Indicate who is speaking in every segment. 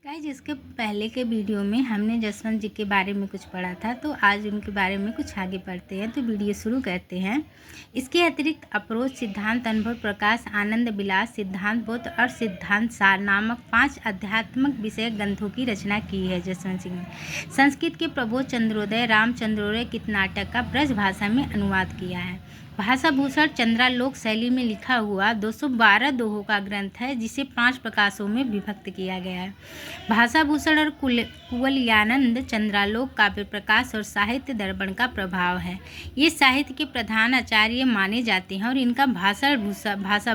Speaker 1: Guys, इसके पहले के वीडियो में हमने जसवंत जी के बारे में कुछ पढ़ा था, तो आज उनके बारे में कुछ आगे पढ़ते हैं। तो वीडियो शुरू करते हैं। इसके अतिरिक्त अप्रोच, सिद्धांत, अनुभव, प्रकाश, आनंद विलास, सिद्धांत बोध और सिद्धांत सार नामक 5 आध्यात्मिक विषय ग्रंथों की रचना की है जसवंत सिंह ने। संस्कृत के प्रबोध चंद्रोदय, रामचंद्रोदय कित नाटक का ब्रज भाषा में अनुवाद किया है। भाषा भूषण चंद्रालोक शैली में लिखा हुआ 212 दोहों का ग्रंथ है, जिसे 5 प्रकाशों में विभक्त किया गया है। भाषा भूषण और कुवलयानंद चंद्रालोक काव्य प्रकाश और साहित्य दर्पण का प्रभाव है। ये साहित्य के प्रधान आचार्य माने जाते हैं और इनका भाषा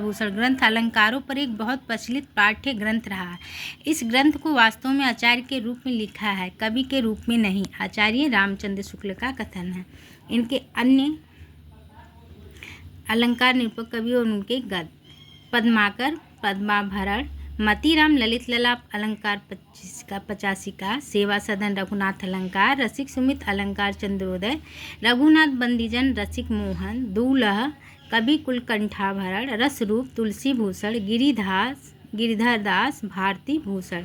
Speaker 1: भूषण ग्रंथ अलंकारों पर एक बहुत प्रचलित पाठ्य ग्रंथ रहा है। इस ग्रंथ को वास्तव में आचार्य के रूप में लिखा है, कवि के रूप में नहीं। आचार्य रामचंद्र शुक्ल का कथन है। इनके अन्य अलंकार निरूपक कवि और उनके गद्य: पद्माकर, पद्माभरण, मतीराम ललित ललाप अलंकार 85 का, सेवा सदन रघुनाथ अलंकार, रसिक सुमित अलंकार चंद्रोदय, रघुनाथ बंदीजन रसिक मोहन, दूल्ह कवि कुलकंठाभरण, रसरूप तुलसी भूषण, गिरिधर दास भारती भूषण।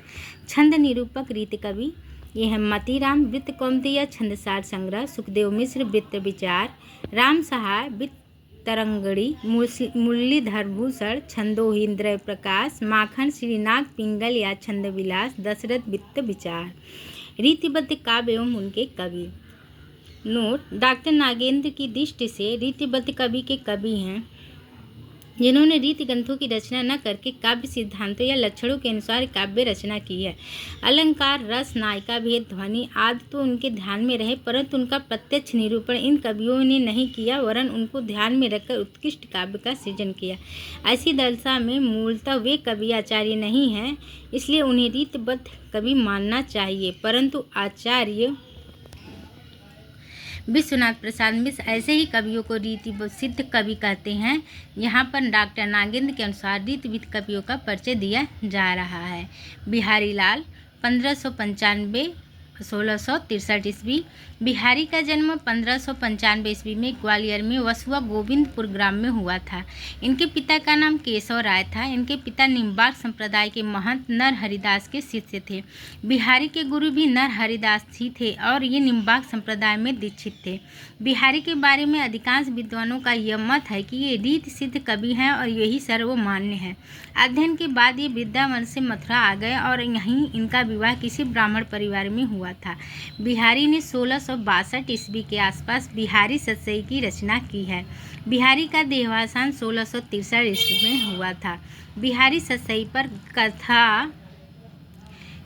Speaker 1: छंद निरूपक रीति कवि ये है: मतीराम वृत्त कौमुदी छंदसार संग्रह, सुखदेव मिश्र वृत्त विचार, राम सहाय वृत्त तरंगड़ी, मुरलीधर भूषण छंदोहिंद्र प्रकाश, माखन श्रीनाथ पिंगल या छंद विलास, दशरथ वित्त विचार। रीतिबद्ध काव्य एवं उनके कवि। नोट: डॉक्टर नागेंद्र की दृष्टि से रीतिबद्ध कवि के कवि हैं जिन्होंने रीति ग्रंथों की रचना न करके काव्य सिद्धांतों या लक्षणों के अनुसार काव्य रचना की है। अलंकार, रस, नायिका भेद, ध्वनि आदि तो उनके ध्यान में रहे, परंतु उनका प्रत्यक्ष निरूपण इन कवियों ने नहीं किया, वरन उनको ध्यान में रखकर उत्कृष्ट काव्य का सृजन किया। ऐसी दशा में मूलतः वे कवि आचार्य नहीं हैं, इसलिए उन्हें रीतिबद्ध कवि मानना चाहिए। परंतु आचार्य विश्वनाथ प्रसाद मिश्र ऐसे ही कवियों को रीतिसिद्ध कवि कहते हैं। यहाँ पर डॉक्टर नागेंद्र के अनुसार रीतिविद कवियों का परिचय दिया जा रहा है। बिहारी लाल 1595 1663 ईस्वी। बिहारी का जन्म 1595 ईस्वी में ग्वालियर में वसुआ गोविंदपुर ग्राम में हुआ था। इनके पिता का नाम केशव राय था। इनके पिता निम्बार्क संप्रदाय के महंत नर हरिदास के शिष्य थे। बिहारी के गुरु भी नर हरिदास ही थे और ये निम्बार्क संप्रदाय में दीक्षित थे। बिहारी के बारे में अधिकांश विद्वानों का यह मत है कि ये रीति सिद्ध कवि हैं और यही सर्वमान्य है। अध्ययन के बाद ये वृंदावन से मथुरा आ गए और यहीं इनका विवाह किसी ब्राह्मण परिवार में हुआ था। बिहारी ने 1662 ईस्वी के आसपास बिहारी सतसई की रचना की है। बिहारी का देहावसान 1663 ईस्वी में हुआ था। बिहारी सतसई पर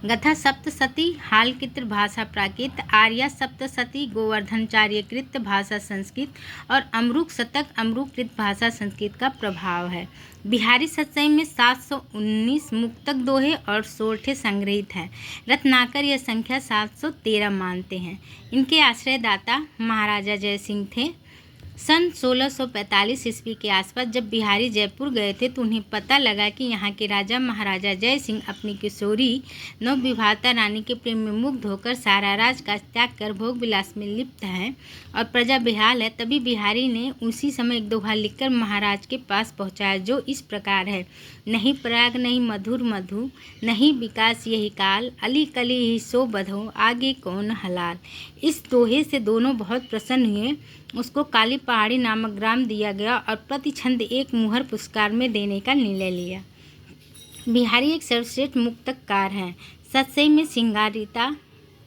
Speaker 1: गथा सप्तशती, हालकृत भाषा प्राकृत, आर्या सप्तशती, गोवर्धनाचार्यकृत भाषा संस्कृत और अमरुक शतक अमरुकृत भाषा संस्कृत का प्रभाव है। बिहारी सतसई में 719 मुक्तक दोहे और 16 संग्रहित हैं। रत्नाकर यह संख्या 713 मानते हैं। इनके आश्रयदाता महाराजा जय सिंह थे। सन 1645 ईस्वी के आसपास जब बिहारी जयपुर गए थे तो उन्हें पता लगा कि यहाँ के राजा महाराजा जय सिंह अपनी किशोरी नवविवाहिता रानी के प्रेम में मुग्ध होकर सारा राज का त्याग कर भोग विलास में लिप्त हैं और प्रजा बेहाल है। तभी बिहारी ने उसी समय एक दोहा लिखकर महाराज के पास पहुँचाया, जो इस प्रकार है: नहीं पराग नहीं मधुर मधु, नहीं विकास यही काल, अली कली ही सो बधो, आगे कौन हलाल। इस दोहे से दोनों बहुत प्रसन्न हुए। उसको काली पहाड़ी नामक ग्राम दिया गया और प्रति छंद 1 मुहर पुरस्कार में देने का निर्णय लिया। बिहारी एक सर्वश्रेष्ठ मुक्तकार हैं। सतसई में श्रृंगारिता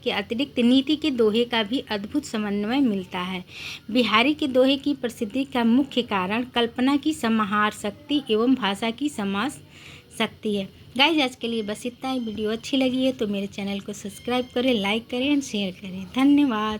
Speaker 1: के अतिरिक्त नीति के दोहे का भी अद्भुत समन्वय मिलता है। बिहारी के दोहे की प्रसिद्धि का मुख्य कारण कल्पना की समाहार शक्ति एवं भाषा की समास शक्ति है। गाइस, आज के लिए बस इतना ही। वीडियो अच्छी लगी है तो मेरे चैनल को सब्सक्राइब करें, लाइक करें और शेयर करें। धन्यवाद।